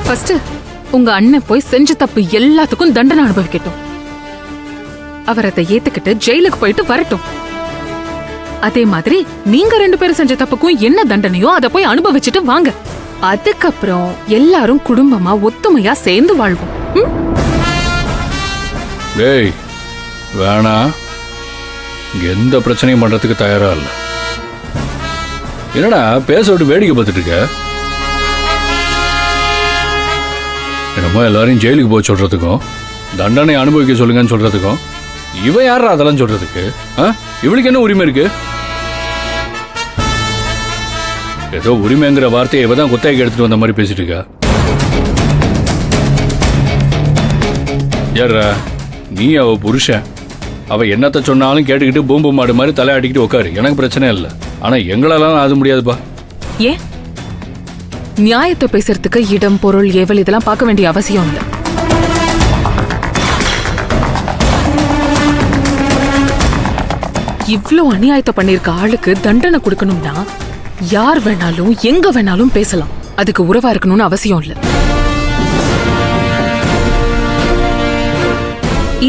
First உங்க அண்ணன் போய் செஞ்ச தப்பு எல்லாத்துக்கும் தண்டனை அனுபவிக்கட்டும். அவர் அதை ஏத்துக்கிட்டு ஜெயிலுக்கு போயிட்டு வரட்டும். அதே மாதிரி நீங்க 2 பேரும் செஞ்ச தப்புக்கும் என்ன தண்டனையோ அதை போய் அனுபவிச்சுட்டு வாங்க. அதுக்கப்புறம் எல்லாரும் குடும்பமா ஒத்துமையா சேர்ந்து வாழ்வோம். டேய் வேணா, எந்த பிரச்சனையும் பண்றதுக்கு தயாரா இல்ல. என்னடா பேச விட்டு வேடிக்கை பார்த்துட்டு இருக்க? என்னமோ எல்லாரையும் ஜெயிலுக்கு போய் சொல்றதுக்கும் தண்டனை அனுபவிக்க சொல்லுங்கன்னு சொல்றதுக்கும் இவ யாரா அதெல்லாம் சொல்றதுக்கு? இவளுக்கு என்ன உரிமை இருக்கு? ஏதோ உரிமைங்கிற வார்த்தையை இவதான் குத்தாய்க்கு எடுத்துட்டு வந்த மாதிரி பேசிட்டு இருக்கா. யாரா நீ? அவ புருஷன். அவ என்னத்த சொன்னாலும் கேட்டுக்கிட்டு பூம்பு மாடு மாதிரி தலையாட்டிக்கிட்டு உட்காரு. எனக்கு பிரச்சனை இல்லை. ஆனா எங்களாலாம் அது முடியாதுப்பா. ஏன்? நியாயத்தை பேசுறதுக்கு இடம், பொருள், ஏவல் இதெல்லாம் பார்க்க வேண்டிய அவசியம் இல்லை. இவ்ளோ அநியாயத்தை பண்ணிருக்க ஆளுக்கு தண்டனை கொடுக்கணும்னா யார் வேணாலும் எங்க வேணாலும் பேசலாம். அதுக்கு உறவா இருக்கணும்னு அவசியம் இல்லை.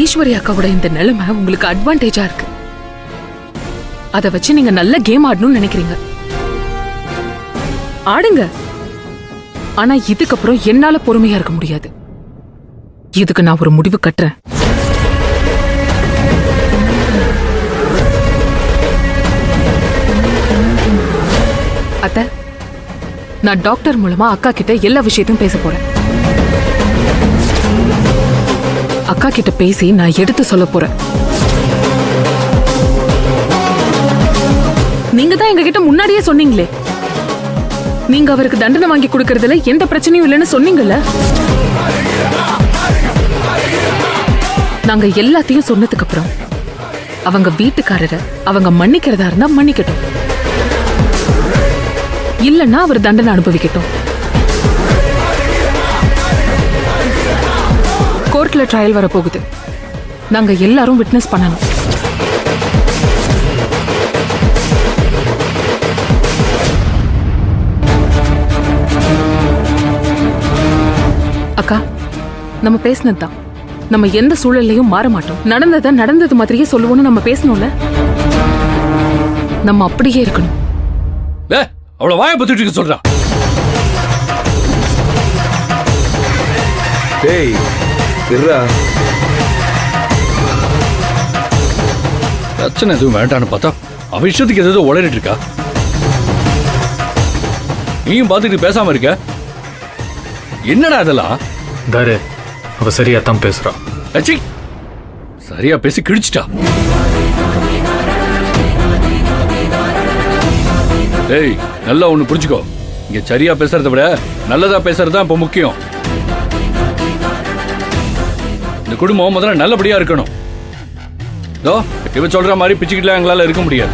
ஈஸ்வரி அக்காவோட இந்த நிலைமை உங்களுக்கு அட்வான்டேஜா இருக்கு. அதை வச்சு நீங்க நல்ல கேம் ஆடணும்னு நினைக்கிறீங்க. ஆடுங்க. ஆனா இதுக்கப்புறம் என்னால பொறுமையா இருக்க முடியாது. இதுக்கு நான் ஒரு முடிவு கட்டுறேன். அத்தை, நான் டாக்டர் மூலமா அக்கா கிட்ட எல்லா விஷயத்தையும் பேச போறேன். அக்கா கிட்ட பேசி நான் எடுத்து சொல்ல போறேன். நீங்க தான் எங்க கிட்ட முன்னாடியே சொன்னீங்களே, நீங்க அவருக்கு தண்டனை வாங்கி கொடுக்கறதுல எந்த பிரச்சனையும் இல்லைன்னு சொன்னீங்கல்ல. நாங்க எல்லாத்தையும் சொன்னதுக்கு அப்புறம் அவங்க வீட்டுக்காரரை அவங்க மன்னிக்கிறதா இருந்தா மன்னிக்கட்டும், இல்லன்னா அவர் தண்டனை அனுபவிக்கட்டும். கோர்ட்ல ட்ரையல் வர போகுது. நாங்க எல்லாரும் விட்னஸ் பண்ணணும். அக்கா, நம்ம பேசினதுதான். நம்ம எந்த சூழல்லையும் மாற மாட்டோம். நடந்ததை நடந்தது மாதிரியே சொல்லுவோம்னு நம்ம பேசணும்ல. நம்ம அப்படியே இருக்கணும். அவ்வளவு வாயை பத்திட்டு சொல்றா. டேய் இருடா. பிரச்சனை எதுவும் வேண்டான்னு பார்த்தா அவ இஷ்டத்துக்கு ஏதோ உளறிட்டு இருக்கா. நீயும் பார்த்துட்டு பேசாம இருக்க. என்னடா அதெல்லாம்? தாரு, அவ சரியா தான் பேசுறா. சரியா பேசி கிழிச்சிட்டா. ஏய், நல்லா ஒண்ணு புரிஞ்சுக்கோ. இங்க சரியா பேசுறதை விட நல்லதா பேசுறதுதான் இப்ப முக்கியம். இந்த குடும்பம் முதல்ல நல்லபடியா இருக்கணும். இவ சொல்ற மாதிரி பிச்சுக்கிட்டுலாம் எங்களால இருக்க முடியாது.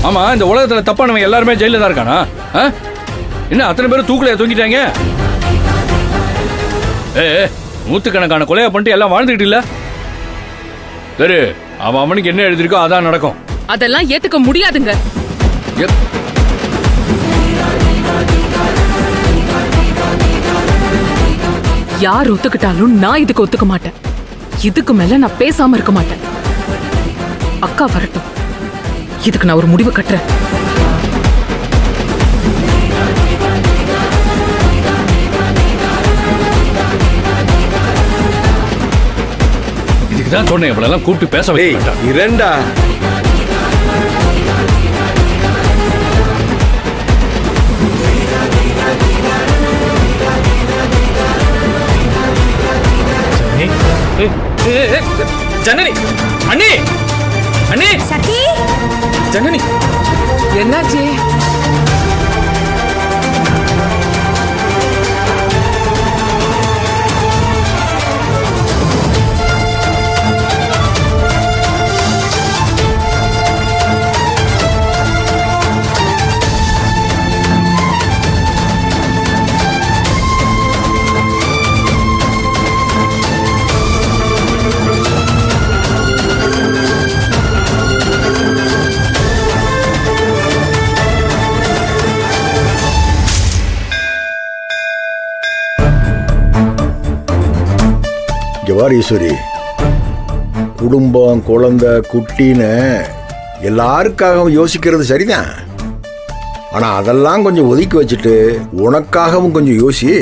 ஆமா, இந்த உலகத்துல தப்பானவங்க எல்லாருமே ஜெயில தான் இருக்கானா? என்ன அத்தனை பேரும் தூக்குலையா தூங்கிட்டாங்க? நூத்துக்கணக்கான கொலையா பண்ணிட்டு எல்லாம் வாழ்ந்துகிட்டு இல்ல. சரி, அவனுக்கு என்ன எழுதிருக்கோ அதான் நடக்கும். அதெல்லாம் ஏத்துக்க முடியாதுங்க. யார் ஒத்துக்கிட்டாலும் நான் இதுக்கு ஒத்துக்க மாட்டேன். இதுக்கு மேல நான் பேசாம இருக்க மாட்டேன். அக்கா வரட்டும், இதுக்கு நான் ஒரு முடிவு கட்டுறேன். இதுக்குதான் சொன்னேன், இவளெல்லாம் கூப்பிட்டு பேச வைக்க இரண்டா. ஜனனி, அண்ணி, அண்ணி, சக்தி, ஜனனி, என்னாச்சு? ஜவார் ஈஸ்வரி, குடும்பம் குழந்தை குட்டின்னு எல்லாருக்காகவும் யோசிக்கிறது சரிதான். ஆனா அதெல்லாம் கொஞ்சம் ஒதுக்கி வச்சுட்டு உனக்காகவும் கொஞ்சம் யோசி.